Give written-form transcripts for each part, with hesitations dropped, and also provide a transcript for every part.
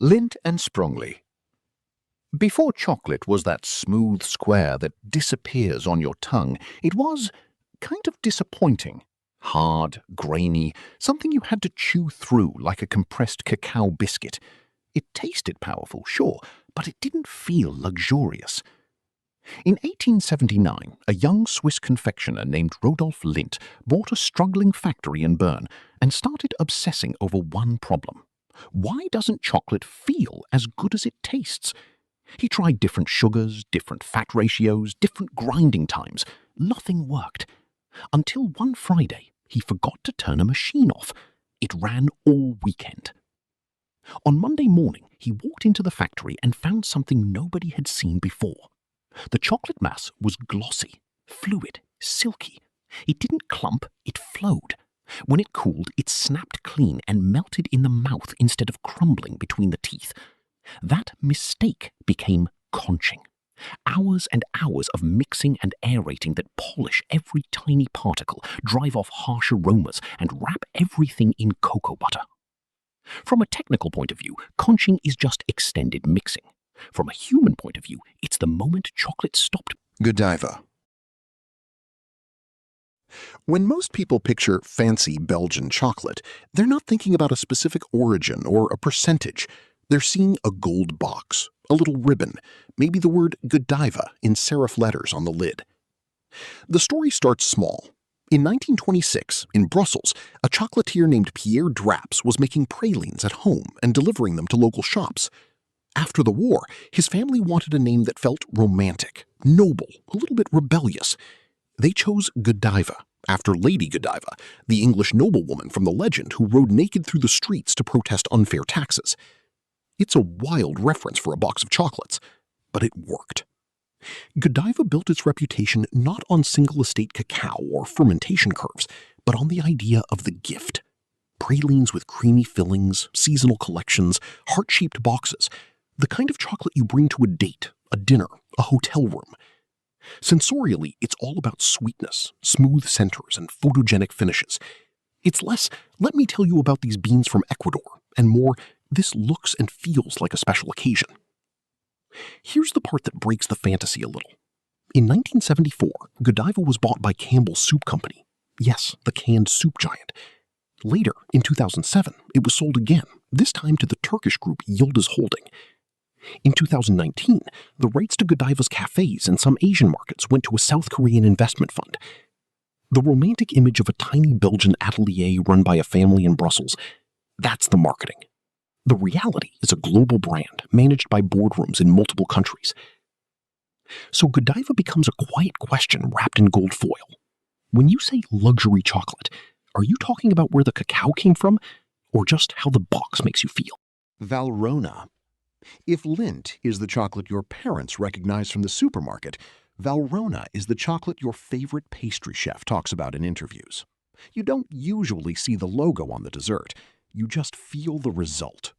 Lindt and Sprüngli. Before chocolate was that smooth square that disappears on your tongue, it was kind of disappointing. Hard, grainy, something you had to chew through like a compressed cacao biscuit. It tasted powerful, sure, but it didn't feel luxurious. In 1879, a young Swiss confectioner named Rodolph Lindt bought a struggling factory in Bern and started obsessing over one problem. Why doesn't chocolate feel as good as it tastes? He tried different sugars, different fat ratios, different grinding times. Nothing worked. Until one Friday, he forgot to turn a machine off. It ran all weekend. On Monday morning, he walked into the factory and found something nobody had seen before. The chocolate mass was glossy, fluid, silky. It didn't clump, it flowed. When it cooled, it snapped clean and melted in the mouth instead of crumbling between the teeth. That mistake became conching. Hours and hours of mixing and aerating that polish every tiny particle, drive off harsh aromas, and wrap everything in cocoa butter. From a technical point of view, conching is just extended mixing. From a human point of view, it's the moment chocolate stopped. Godiva. When most people picture fancy Belgian chocolate, they're not thinking about a specific origin or a percentage. They're seeing a gold box, a little ribbon, maybe the word Godiva in serif letters on the lid. The story starts small. In 1926, in Brussels, a chocolatier named Pierre Draps was making pralines at home and delivering them to local shops. After the war, his family wanted a name that felt romantic, noble, a little bit rebellious. They chose Godiva, after Lady Godiva, the English noblewoman from the legend who rode naked through the streets to protest unfair taxes. It's a wild reference for a box of chocolates, but it worked. Godiva built its reputation not on single-estate cacao or fermentation curves, but on the idea of the gift. Pralines with creamy fillings, seasonal collections, heart-shaped boxes, the kind of chocolate you bring to a date, a dinner, a hotel room. Sensorially, it's all about sweetness, smooth centers, and photogenic finishes. It's less, let me tell you about these beans from Ecuador, and more, this looks and feels like a special occasion. Here's the part that breaks the fantasy a little. In 1974, Godiva was bought by Campbell's Soup Company. Yes, the canned soup giant. Later, in 2007, it was sold again, this time to the Turkish group Yıldız Holding. In 2019, the rights to Godiva's cafes in some Asian markets went to a South Korean investment fund. The romantic image of a tiny Belgian atelier run by a family in Brussels, that's the marketing. The reality is a global brand managed by boardrooms in multiple countries. So Godiva becomes a quiet question wrapped in gold foil. When you say luxury chocolate, are you talking about where the cacao came from, or just how the box makes you feel? Valrhona. If Lindt is the chocolate your parents recognize from the supermarket, Valrhona is the chocolate your favorite pastry chef talks about in interviews. You don't usually see the logo on the dessert. You just feel the result.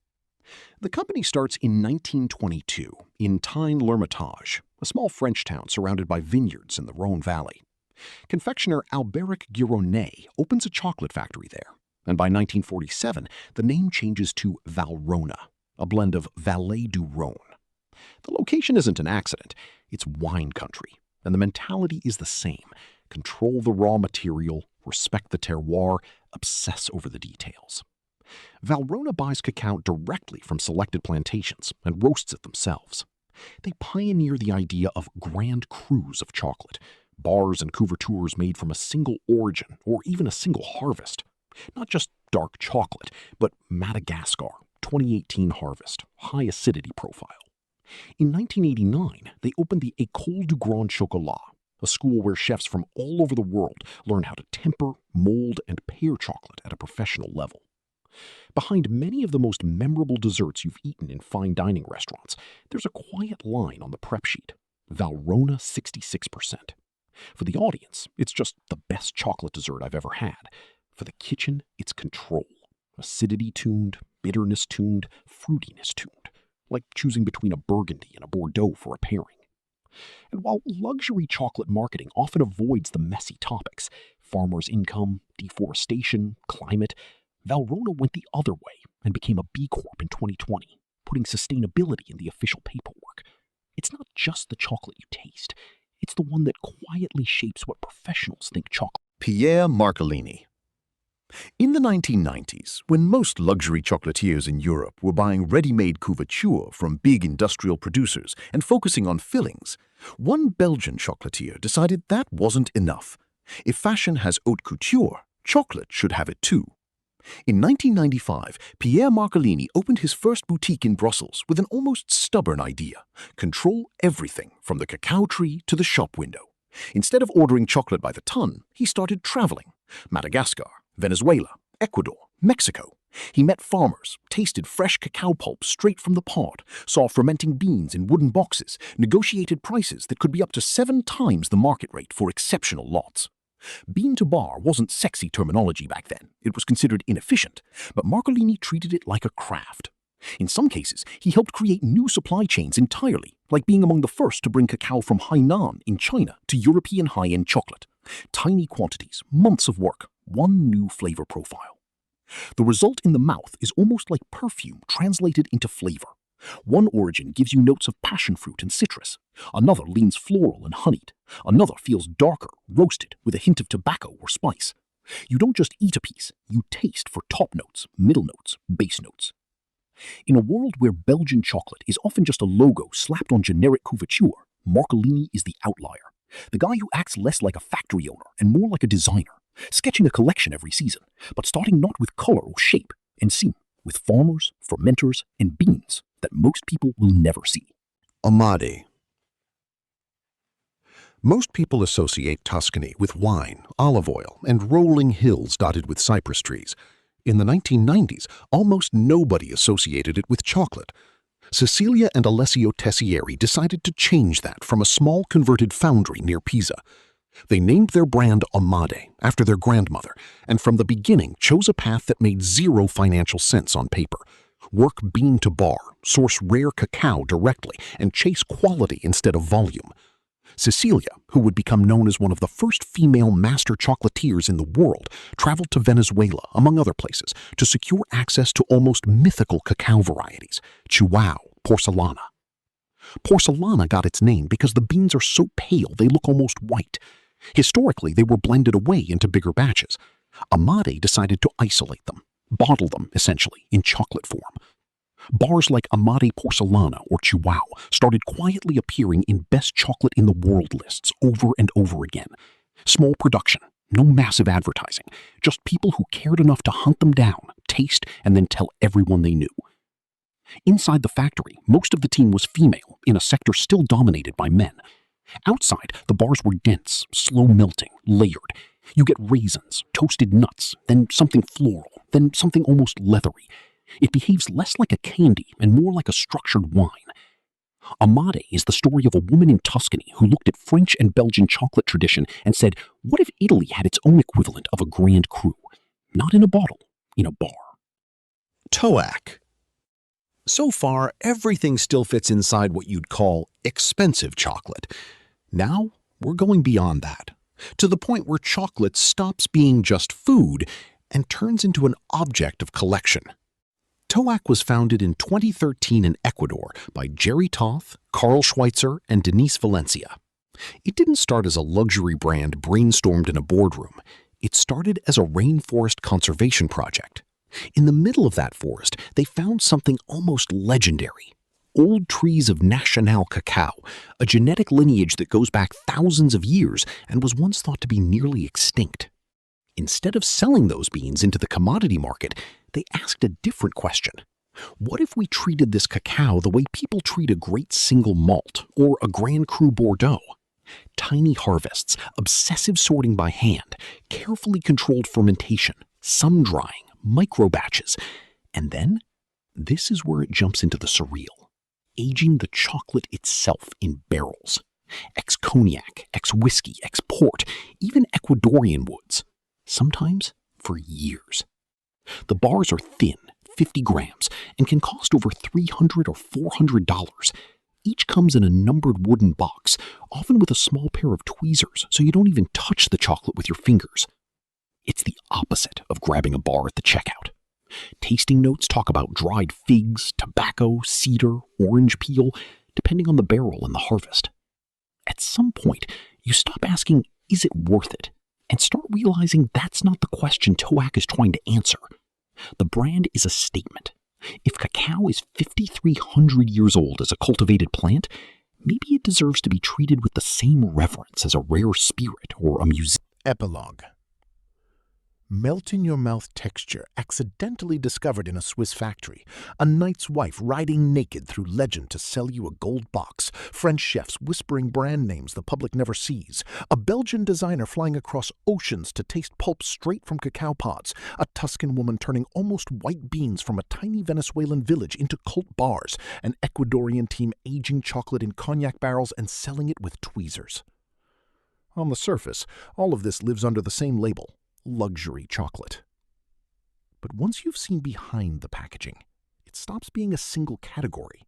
The company starts in 1922 in Tain-l'Hermitage, a small French town surrounded by vineyards in the Rhone Valley. Confectioner Alberic Gironnet opens a chocolate factory there, and by 1947, the name changes to Valrhona, a blend of Vallée du Rhône. The location isn't an accident, it's wine country, and the mentality is the same. Control the raw material, respect the terroir, obsess over the details. Valrhona buys cacao directly from selected plantations and roasts it themselves. They pioneer the idea of grand crus of chocolate, bars and couvertures made from a single origin or even a single harvest. Not just dark chocolate, but Madagascar, 2018 harvest, high acidity profile. In 1989, they opened the École du Grand Chocolat, a school where chefs from all over the world learn how to temper, mold, and pair chocolate at a professional level. Behind many of the most memorable desserts you've eaten in fine dining restaurants, there's a quiet line on the prep sheet, Valrhona 66%. For the audience, it's just the best chocolate dessert I've ever had. For the kitchen, it's control. Acidity tuned, bitterness tuned, fruitiness tuned, like choosing between a Burgundy and a Bordeaux for a pairing. And while luxury chocolate marketing often avoids the messy topics, farmers' income, deforestation, climate, Valrhona went the other way and became a B Corp in 2020, putting sustainability in the official paperwork. It's not just the chocolate you taste. It's the one that quietly shapes what professionals think chocolate. Pierre Marcolini. In the 1990s, when most luxury chocolatiers in Europe were buying ready-made couverture from big industrial producers and focusing on fillings, one Belgian chocolatier decided that wasn't enough. If fashion has haute couture, chocolate should have it too. In 1995, Pierre Marcolini opened his first boutique in Brussels with an almost stubborn idea: control everything from the cacao tree to the shop window. Instead of ordering chocolate by the ton, he started traveling. Madagascar, Venezuela, Ecuador, Mexico. He met farmers, tasted fresh cacao pulp straight from the pod, saw fermenting beans in wooden boxes, negotiated prices that could be up to 7 times the market rate for exceptional lots. Bean to bar wasn't sexy terminology back then. It was considered inefficient, but Marcolini treated it like a craft. In some cases, he helped create new supply chains entirely, like being among the first to bring cacao from Hainan in China to European high-end chocolate. Tiny quantities, months of work, one new flavor profile. The result in the mouth is almost like perfume translated into flavor. One origin gives you notes of passion fruit and citrus. Another leans floral and honeyed. Another feels darker, roasted, with a hint of tobacco or spice. You don't just eat a piece, you taste for top notes, middle notes, base notes. In a world where Belgian chocolate is often just a logo slapped on generic couverture, Marcolini is the outlier. The guy who acts less like a factory owner and more like a designer, sketching a collection every season, but starting not with color or shape, and seen with farmers, fermenters, and beans that most people will never see. Amedei. Most people associate Tuscany with wine, olive oil, and rolling hills dotted with cypress trees. In the 1990s, almost nobody associated it with chocolate. Cecilia and Alessio Tessieri decided to change that from a small converted foundry near Pisa. They named their brand Amedei after their grandmother, and from the beginning chose a path that made zero financial sense on paper. Work bean to bar, source rare cacao directly, and chase quality instead of volume. Cecilia, who would become known as one of the first female master chocolatiers in the world, traveled to Venezuela, among other places, to secure access to almost mythical cacao varieties, Chihuahua, Porcelana. Porcelana got its name because the beans are so pale they look almost white. Historically, they were blended away into bigger batches. Amedei decided to isolate them, bottle them, essentially, in chocolate form. Bars like Amedei Porcelana or Chihuahua started quietly appearing in best chocolate in the world lists over and over again. Small production, no massive advertising, just people who cared enough to hunt them down, taste, and then tell everyone they knew. Inside the factory, most of the team was female, in a sector still dominated by men. Outside, the bars were dense, slow melting, layered. You get raisins, toasted nuts, then something floral, then something almost leathery. It behaves less like a candy and more like a structured wine. Amedei is the story of a woman in Tuscany who looked at French and Belgian chocolate tradition and said, what if Italy had its own equivalent of a Grand Cru? Not in a bottle, in a bar. Toac. So far, everything still fits inside what you'd call expensive chocolate. Now, we're going beyond that, to the point where chocolate stops being just food and turns into an object of collection. Toac was founded in 2013 in Ecuador by Jerry Toth, Carl Schweitzer, and Denise Valencia. It didn't start as a luxury brand brainstormed in a boardroom. It started as a rainforest conservation project. In the middle of that forest, they found something almost legendary. Old trees of Nacional cacao, a genetic lineage that goes back thousands of years and was once thought to be nearly extinct. Instead of selling those beans into the commodity market, they asked a different question. What if we treated this cacao the way people treat a great single malt or a Grand Cru Bordeaux? Tiny harvests, obsessive sorting by hand, carefully controlled fermentation, sun drying, micro batches. And then, this is where it jumps into the surreal. Aging the chocolate itself in barrels. Ex-cognac, ex-whiskey, ex-port, even Ecuadorian woods. Sometimes for years. The bars are thin, 50 grams, and can cost over $300 or $400. Each comes in a numbered wooden box, often with a small pair of tweezers, so you don't even touch the chocolate with your fingers. It's the opposite of grabbing a bar at the checkout. Tasting notes talk about dried figs, tobacco, cedar, orange peel, depending on the barrel and the harvest. At some point, you stop asking, is it worth it? And start realizing that's not the question TOAC is trying to answer. The brand is a statement. If cacao is 5,300 years old as a cultivated plant, maybe it deserves to be treated with the same reverence as a rare spirit or a museum. Epilogue. Melt-in-your-mouth texture accidentally discovered in a Swiss factory. A knight's wife riding naked through legend to sell you a gold box. French chefs whispering brand names the public never sees. A Belgian designer flying across oceans to taste pulp straight from cacao pods. A Tuscan woman turning almost white beans from a tiny Venezuelan village into cult bars. An Ecuadorian team aging chocolate in cognac barrels and selling it with tweezers. On the surface, all of this lives under the same label. Luxury chocolate. But once you've seen behind the packaging, it stops being a single category.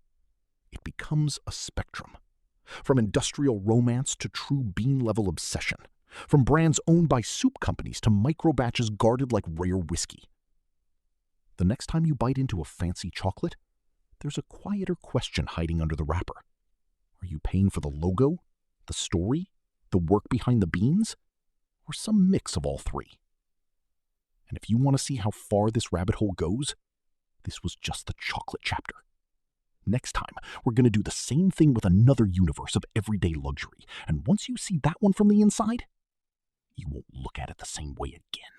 It becomes a spectrum. From industrial romance to true bean-level obsession. From brands owned by soup companies to micro-batches guarded like rare whiskey. The next time you bite into a fancy chocolate, there's a quieter question hiding under the wrapper. Are you paying for the logo, the story, the work behind the beans, or some mix of all three? And if you want to see how far this rabbit hole goes, this was just the chocolate chapter. Next time, we're going to do the same thing with another universe of everyday luxury. And once you see that one from the inside, you won't look at it the same way again.